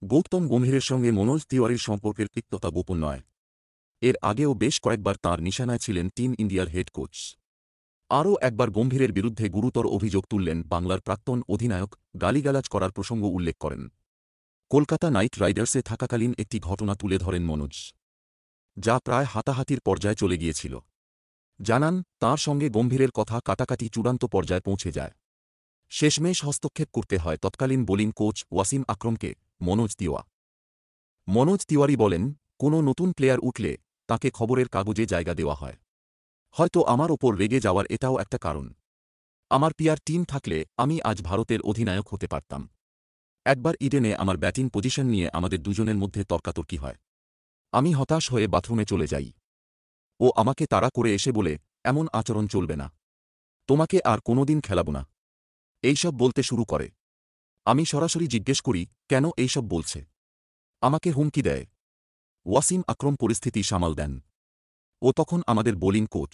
গৌতম গম্ভীরের সঙ্গে মনোজ তিওয়ারির সম্পর্কের তিক্ততা গোপন নয়। এর আগেও বেশ কয়েকবার তাঁর নিশানায় ছিলেন টিম ইন্ডিয়ার হেড কোচ। আরও একবার গম্ভীরের বিরুদ্ধে গুরুতর অভিযোগ তুললেন বাংলার প্রাক্তন অধিনায়ক, গালিগালাজ করার প্রসঙ্গ উল্লেখ করেন। কলকাতা নাইট রাইডার্সে থাকাকালীন একটি ঘটনা তুলে ধরেন মনোজ, যা প্রায় হাতাহাতির পর্যায়ে চলে গিয়েছিল। জানান, তাঁর সঙ্গে গম্ভীরের কথা কাটাকাটি চূড়ান্ত পর্যায়ে পৌঁছে যায়। শেষমেশ হস্তক্ষেপ করতে হয় তৎকালীন বোলিং কোচ ওয়াসিম আকরমকে। মনোজ তিওয়ারি বলেন, কোনো নতুন প্লেয়ার উঠলে তাকে খবরের কাগজে জায়গা দেওয়া হয়। হয়তো আমার ওপর রেগে যাওয়ার এটাও একটা কারণ। আমার পিআর টিম থাকলে আমি আজ ভারতের অধিনায়ক হতে পারতাম। একবার ইডেনে আমার ব্যাটিং পজিশন নিয়ে আমাদের দুজনের মধ্যে তর্কাতর্কি হয়। আমি হতাশ হয়ে বাথরুমে চলে যাই। ও আমাকে তাড়া করে এসে বলে, এমন আচরণ চলবে না, তোমাকে আর কোনোদিন খেলাব না, এইসব বলতে শুরু করে। আমি সরাসরি জিজ্ঞেস করি, কেন এইসব বলছে। আমাকে হুমকি দেয়। ওয়াসিম আকরম পরিস্থিতি সামাল দেন। ও তখন আমাদের বোলিং কোচ।